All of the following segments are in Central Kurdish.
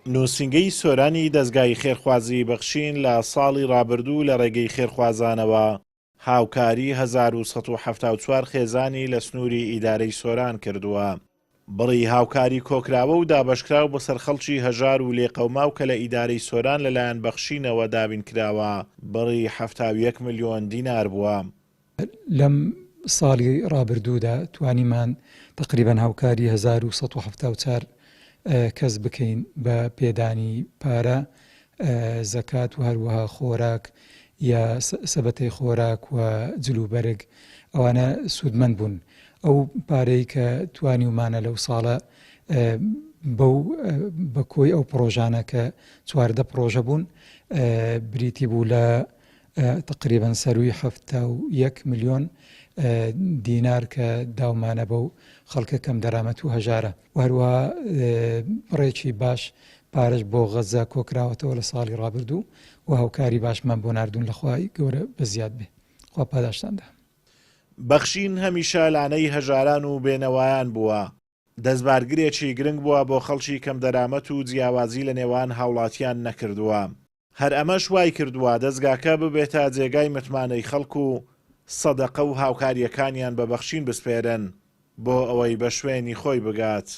نووسینگەی سۆرانی دەستگای خێرخوازی بەخشین لە ساڵی ڕابردوو لە ڕێگەی خێرخوازانەوە هاوکاری 1970 خێزانی لە سنووری ئیدارەی سۆران کردووە. بڕی هاوکاری کۆکراوە و دابەشکراو بەسەر خەڵکی هەژار و لێقەوماو کە لە ئیدارەی سۆران لەلایەن بەخشینەوە دابین کراوە بڕی 71 ملیۆن دینار بووە. لەم ساڵی ڕابردوودا توانیمان تقریبا هاوکاری 1970 کەس بکەین بە پێدانی پارە، زەکات و هەروەها خۆراک یا سەبەتەی خۆراک و جلوبەرگ ئەوانە سوودمەند بوون. ئەو پارەی کە توانیمانە لەو ساڵە بە کۆی ئەو پرۆژانە کە 14 پرۆژە بوون بریتی بوو لە تقریبا سەروی 71 ملیۆن دینار کە داومانە بەو خەڵکە کەم دەرامەت و هەژارە. هەروەها بڕێکی باش پارەش بۆ غەزە کۆکراوەتەوە لە ساڵی ڕابردوو و هاوکاری باشمان بۆ ناردوون لەخوای گەورە بەزیاد بێ، خوا پاداشتاندا. بەخشین هەمیشە لانەی هەژاران و بێنەوایان بووە. دەستبارگرێکی گرنگ بووە بۆ خەڵکی کەم دەرامەت و جیاوازی لە نێوان هاوڵاتیان نەکردووە. هەر ئەمەش وای کردووە دەستگاکە ببێتە جێگای متمانەی خەڵک و سەدەقە و هاوکاریەکانیان بە بەخشین بسپێرن بۆ ئەوەی بە شوێنی خۆی بگات.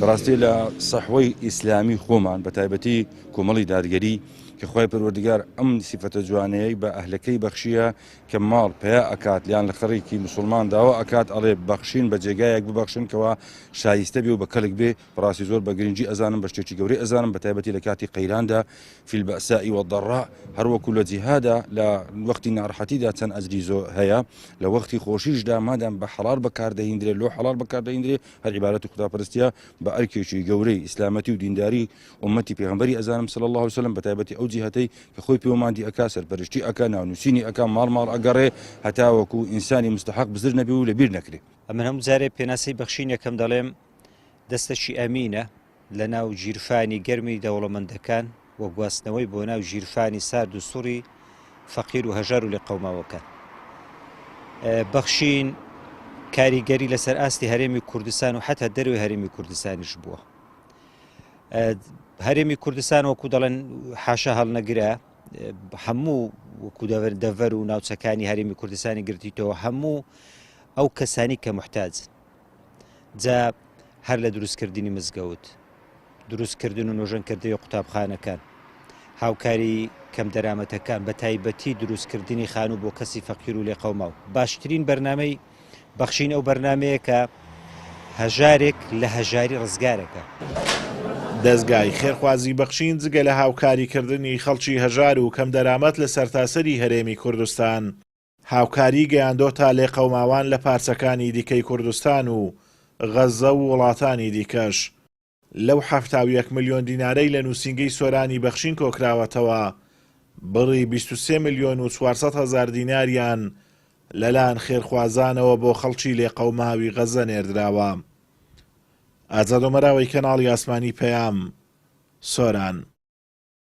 بەڕاستی لە سەحوەی ئیسلامی خۆمان بە تایبەتی کۆمەڵی دادگەری کە خۆی پەروەردگار ئەم سیفەتە جوانەیەی بە ئەهلەکەی بەخشیە کە ماڵ پیا ئەکات لیان لە خەڕێکی مسلمان داوا ئەکات ئەڵێ بەخشین بە جێگایەک ببەخشنکەوە شایستە بێ و بە کەلک بێ. بەڕاستی زۆر بە گرنگی ئەزانم بە شتێکی گەورەی ئەزانم بە تایبەتی لە کاتی قەیراندا فی البەئساء والضەڕاء هەروەکو لە جیهادا لە وەختی ناڕەحەتیدا چەند ئەجری زۆر هەیە، لە وەختی خۆشیشدا مادام بە حەڵال بەکاردەهێنرێ لۆ حەڵال بەکاردەهێنرێ هەر عیبادەت و خوداپەرستیە بە ئەرکێکی گەورەی ئیسلامەتی و دینداری ئومەتی پێغەمبەری ئەزانم صلی الله علیه وسلم بە تایبەتی ئەو جیهەتەی کە خۆی پێوەماندی ئەکا سەرپەرشتی ئەکا ناونووسینی ئەکا ماڵ ئەگەڕێ هەتا وەکو ئینسانی مستحق بزر نەبێ و لەبیر نەکرێ. ئەمە هەموو جارێ پێناسەی بەخشین یەکەم دەڵێم دەستەشی ئەمینە لە ناو ژیرفانی گەرمی دەوڵەمەندەکان وە گواستنەوەی بۆ ناو ژیرفانی سارد و سوڕی فەقیر و هەژار و لێ قەوماوەکان. بەخشین کاریگەری لەسەر ئاستی هەرێمی کوردستان و حتا دەروی هەرێمی کوردستانیش بووە. هەرێمی کوردستان وەکو دەڵێن حاشا هەڵنەگرە، هەموو وەکو دەڤەر و ناوچەکانی هەرێمی کوردستانی گرتیتەوە هەموو ئەو کەسانی کە محتاج جا هەر لە دروستکردنی مزگەوت، دروستکردن و نۆژەنکردنی قوتابخانەکان، هاوکاری کەم دەرامەتەکان بە تایبەتی دروستکردنی خانوو بۆ کەسی فەقیر و لێقەوماو. باشترین بەرنامەی بەخشین ئەو بەرنمەیە کە هەژارێک لە هەژاری ڕزگارەکە. دەستگای خێرخوازی بەخشین جگە لە هاوکاریکردنی خەڵکی هەژار و کەم دەرامەت لە سەرتاسەری هەرێمی کوردستان هاوکاری گەیاندۆتە لێقەوماوان لە پارچەکانی دیکەی کوردستان و غەزە و وڵاتانی دیکەش. لەو 71 ملیۆن دینارەی لە نووسینگەی سۆرانی بەخشین کۆکراوەتەوە بڕی 23 ملیۆن و 400 هەزار دیناریان لەلایەن خێرخوازانەوە بۆ خەڵکی لێقەوماوی غەزە نێردراوە. ئازاد ئۆمەراوی کەناڵی ئاسمانی پەیام، سۆران.